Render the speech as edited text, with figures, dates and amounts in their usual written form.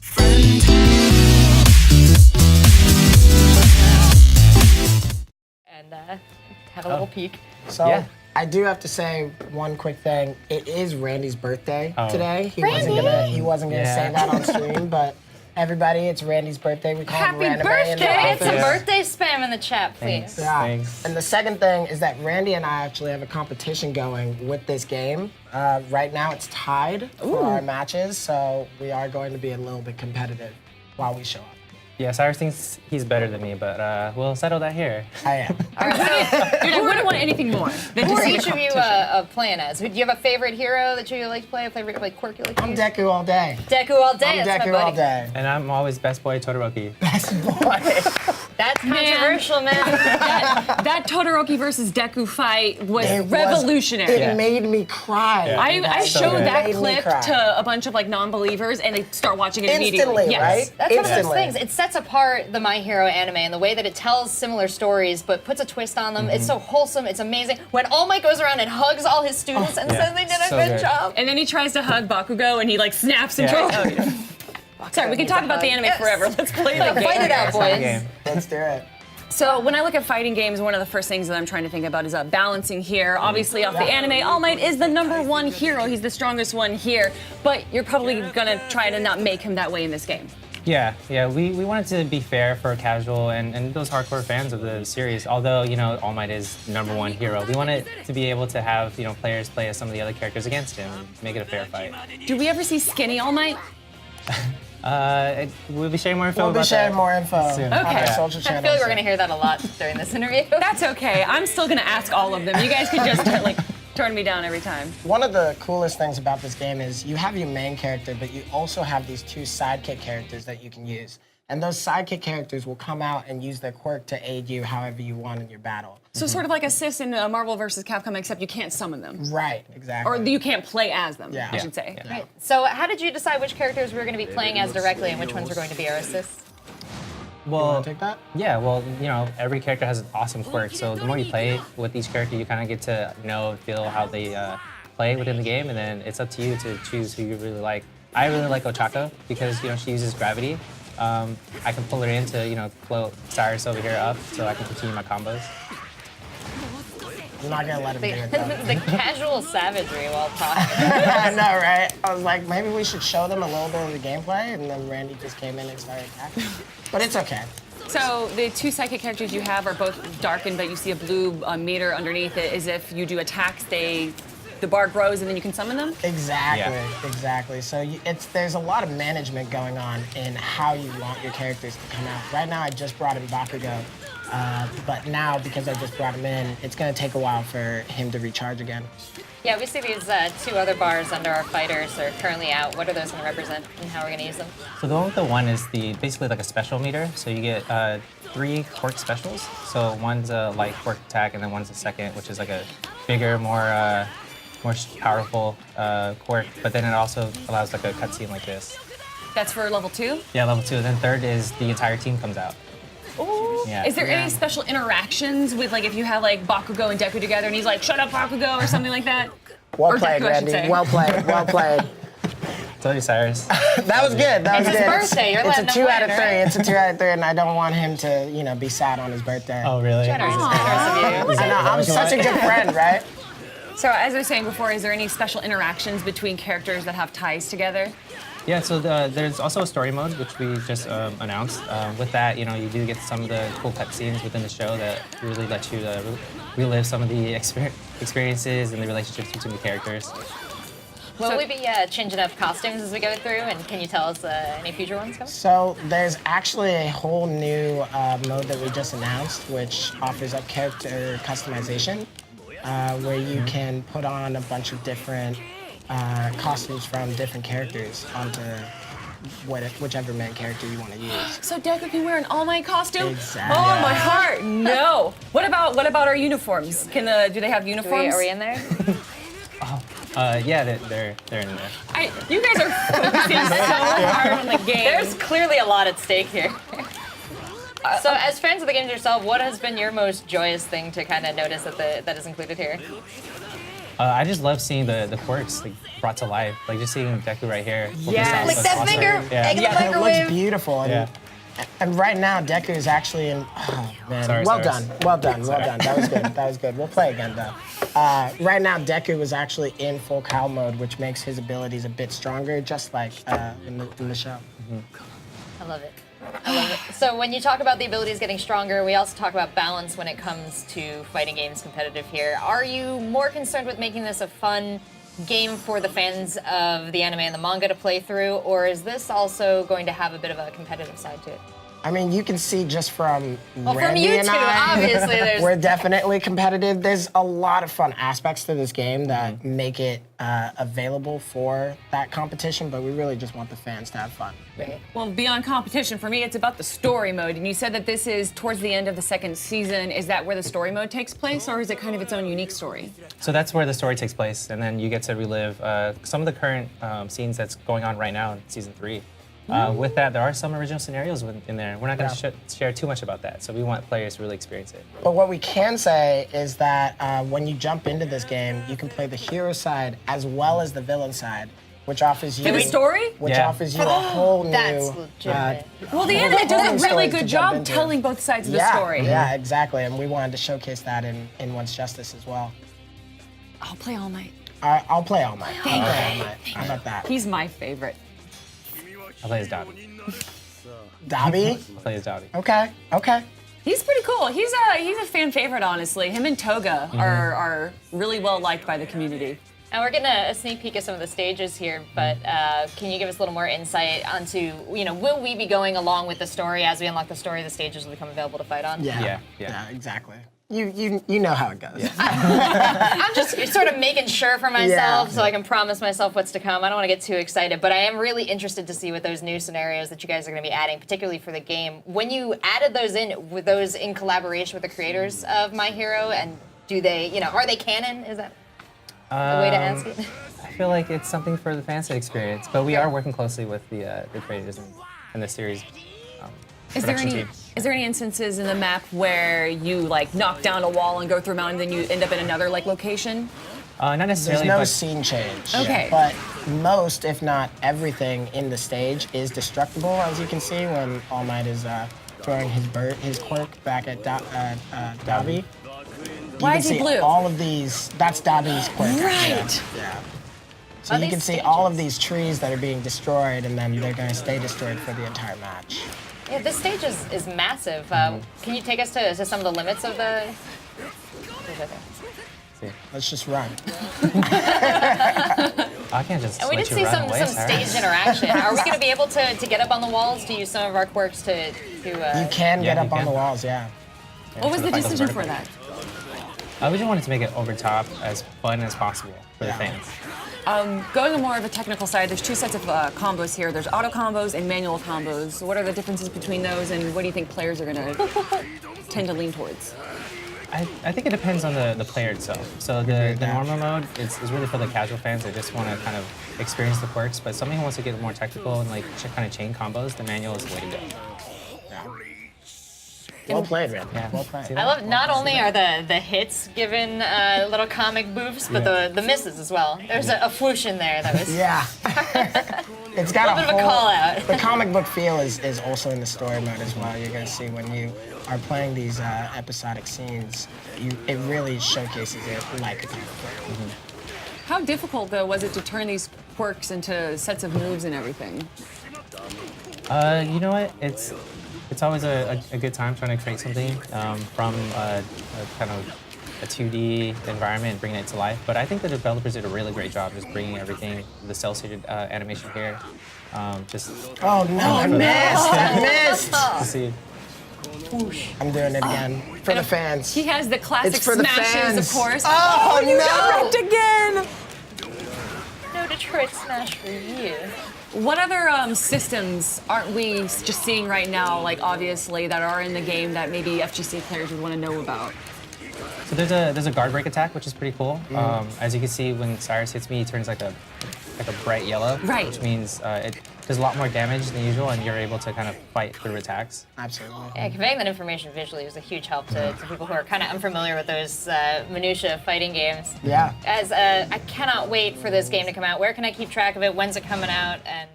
And have a little peek. So Yeah. I do have to say one quick thing. It is Randy's birthday today. He Randy! wasn't gonna say that on stream, but everybody, it's Randy's birthday. We call him Happy Randy birthday! Get some Yeah. birthday spam in the chat, please. Yeah. Thanks. And the second thing is that Randy and I actually have a competition going with this game. Right now it's tied for our matches, so we are going to be a little bit competitive while we show up. Yeah, Cyrus thinks he's better than me, but we'll settle that here. I am. Dude, I wouldn't want anything more than Who to are see each a of you competition. playing as? Do you have a favorite hero that you like to play? A favorite like quirk you like to I'm use? Deku all day. Deku all day. I'm That's Deku my all buddy. day. And I'm always best boy Todoroki. Best boy. That's controversial, man. That Todoroki versus Deku fight was It was- revolutionary. It Yeah. made me cry. Yeah. I So showed good. that Made me clip cry. to a bunch of like non-believers, and they start watching it immediately. Instantly, Yes. right? That's one of those Instantly. things. It sets apart the My Hero anime and the way that it tells similar stories, but puts a twist on them. It's so wholesome. It's amazing. When All Might goes around and hugs all his students and Yeah. says they did a So good good. job. And then he tries to hug Bakugo, and he like snaps him. Yeah. Oh, yeah. Sorry, we can talk about the anime Yes. forever. Let's play the game. Fight it out, That's not the boys. game. Let's do it. So when I look at fighting games, one of the first things that I'm trying to think about is balancing here. Obviously, off the anime, All Might is the #1 hero. He's the strongest one here. But you're probably gonna try to not make him that way in this game. Yeah, we wanted to be fair for casual and those hardcore fans of the series. Although, All Might is #1 hero. We wanted to be able to have, players play as some of the other characters against him, make it a fair fight. Do we ever see Skinny All Might? We'll be sharing more info We'll be about sharing that. more info soon. on our Okay. social I channels. feel like we're going to hear that a lot during this interview. That's okay. I'm still gonna ask all of them. You guys can just like turn me down every time. One of the coolest things about this game is you have your main character, but you also have these 2 sidekick characters that you can use. And those sidekick characters will come out and use their quirk to aid you however you want in your battle. So sort of like assists in Marvel vs. Capcom, except you can't summon them. Right, exactly. Or you can't play as them, Yeah. I should say. Yeah. Right. So how did you decide which characters we were going to be playing as directly and which ones were going to be our assists? Well, Want to take that? yeah, well, every character has an awesome quirk. So the more you play with each character, you kind of get to know and feel how they play within the game, and then it's up to you to choose who you really like. I really like Ochako because she uses gravity. I can pull her in to float Cyrus over here up, so I can continue my combos. I'm not gonna let him do it though. The casual savagery while talking. I know, right? I was like, maybe we should show them a little bit of the gameplay, and then Randy just came in and started attacking. But it's okay. So the 2 psychic characters you have are both darkened, but you see a blue meter underneath it. As if you do attacks, the bar grows and then you can summon them? Exactly, Yeah. exactly. So there's a lot of management going on in how you want your characters to come out. Right now, I just brought in Bakugo, but now because I just brought him in, it's gonna take a while for him to recharge again. Yeah, we see these 2 other bars under our fighters are currently out. What are those going to represent and how we're going to use them? So the one with the 1 is basically like a special meter. So you get 3 quirk specials. So one's a light quirk attack, and then one's a second, which is like a bigger, more powerful quirk. But then it also allows like a cutscene like this. That's for level 2? Yeah, level 2. And then third is the entire team comes out. Ooh. Yeah. Is there Yeah. any special interactions with like if you have like Bakugo and Deku together and he's like, shut up Bakugo or something like that? Well Or played, Deku, I should Randy. say. Well played. Well played. Told you, Cyrus. That was good. That was It's his good. birthday. You're It's a letting him 2 out of win, 3. right? It's a 2 out of 3, and I don't want him to, be sad on his birthday. Oh, really? Generous of you. I know. I'm such a good friend, right? So as I was saying before, is there any special interactions between characters that have ties together? Yeah, so there's also a story mode, which we just announced. With that, you do get some of the cool cutscenes within the show that really let you relive some of the experiences and the relationships between the characters. Will we be changing up costumes as we go through? And can you tell us any future ones coming? So there's actually a whole new mode that we just announced, which offers up character customization, where you can put on a bunch of different costumes from different characters onto whichever main character you want to use. So Deku can wear an All Might costume? Exactly. Oh my heart, no. What about our uniforms? Do they have uniforms? Are we in there? Yeah, they're in there. You guys are focusing so hard on the game. There's clearly a lot at stake here. So, as fans of the games yourself, what has been your most joyous thing to kind of notice that is included here? I just love seeing the quirks like brought to life. Like just seeing Deku right here. Yes. Click that finger, Yeah. egg in the It looks microwave. beautiful. And, Yeah. and right now, Deku is actually in. Oh, man. Sorry, well sorry. done. Well done. Well done. That was good. That was good. We'll play again, though. Right now, Deku is actually in full cow mode, which makes his abilities a bit stronger, just like in the show. I love it. I love it. So when you talk about the abilities getting stronger, we also talk about balance when it comes to fighting games competitive here. Are you more concerned with making this a fun game for the fans of the anime and the manga to play through, or is this also going to have a bit of a competitive side to it? I mean, you can see just from Well, from Randy you and two, I, obviously, there's we're definitely competitive. There's a lot of fun aspects to this game that make it available for that competition, but we really just want the fans to have fun. Well, beyond competition, for me, it's about the story mode. And you said that this is towards the end of the second season. Is that where the story mode takes place, or is it kind of its own unique story? So that's where the story takes place, and then you get to relive some of the current scenes that's going on right now in season 3. With that, there are some original scenarios in there. We're not going to share too much about that, so we want players to really experience it. But what we can say is that when you jump into this game, you can play the hero side as well as the villain side, which offers you For the story? which Yeah. offers you a whole new. That's legitimate. Well, the whole anime does a stories really to good jump job into. telling both sides of the Yeah, story. yeah, exactly, and we wanted to showcase that in Once Justice as well. I'll play all night. I'll play all night. I'll play all night. How about that? He's my favorite. I'll play as Dobby. Dobby? I'll play as Dobby. Okay, okay. He's pretty cool. He's a fan favorite, honestly. Him and Toga are really well liked by the community. And we're getting a sneak peek of some of the stages here, but can you give us a little more insight onto, will we be going along with the story as we unlock the story, the stages will become available to fight on? Yeah, Yeah. exactly. You know how it goes. I'm just sort of making sure for myself Yeah. so I can promise myself what's to come. I don't want to get too excited, but I am really interested to see what those new scenarios that you guys are going to be adding, particularly for the game. When you added those in, were those in collaboration with the creators of My Hero, and do they, are they canon? Is that the way to ask it? I feel like it's something for the fans to experience, but we are working closely with the creators and the series Is there production any team. is there any instances in the map where you like knock down a wall and go through a mountain, then you end up in another like location? Not There's necessarily, no but scene change. Okay. But most, if not everything, in the stage is destructible, as you can see when All Might is throwing his quirk back at Dobby. Why you is can he see blue? all of these. That's Dobby's quirk. Right. Yeah. So Are you these can see stages? all of these trees that are being destroyed, and then they're going to stay destroyed for the entire match. Yeah, this stage is massive. Can you take us to some of the limits of the... Let's just run. I can't just. And we let did you see run some away, Sarah. stage interaction. Are we going to be able to get up on the walls, to use some of our quirks to You can Yeah, get up you on can. the walls, yeah. What was so the the fight goes decision for vertical. that? We just wanted to make it over top, as fun as possible for Yeah. the fans. Going on more of a technical side, there's two sets of combos here. There's auto combos and manual combos. What are the differences between those, and what do you think players are going to tend to lean towards? I think it depends on the player itself. So the with that. normal mode is really for the casual fans that just want to kind of experience the quirks, but somebody who wants to get more technical and like kind of chain combos, the manual is the way to go. Well played, man. Yeah. Well played. See I love not only are the hits given little comic boofs, but the misses as well. There's a whoosh in there that was Yeah. It's got a bit of a call out. The comic book feel is also in the story mode as well. You're gonna see when you are playing these episodic scenes, it really showcases it like a comic book. How difficult, though, was it to turn these quirks into sets of moves and everything? You know what? It's always a good time trying to create something from a kind of a 2D environment and bringing it to life. But I think the developers did a really great job just bringing everything, the cel-shaded animation here, just Oh no, I missed! I missed! to see. I'm doing it again for the fans. He has the classic It's for the smashes, fans. of course. Oh, you no! got wrecked again! no Detroit Smash for you. What other systems aren't we just seeing right now, like obviously, that are in the game that maybe FGC players would want to know about? So there's a guard break attack, which is pretty cool. As you can see, when Cyrus hits me, he turns like a like a bright yellow, Right. which means it does a lot more damage than usual, and you're able to kind of fight through attacks. Absolutely. Yeah, conveying that information visually was a huge help to people who are kind of unfamiliar with those minutia of fighting games. Yeah. As I cannot wait for this game to come out. Where can I keep track of it? When's it coming out? And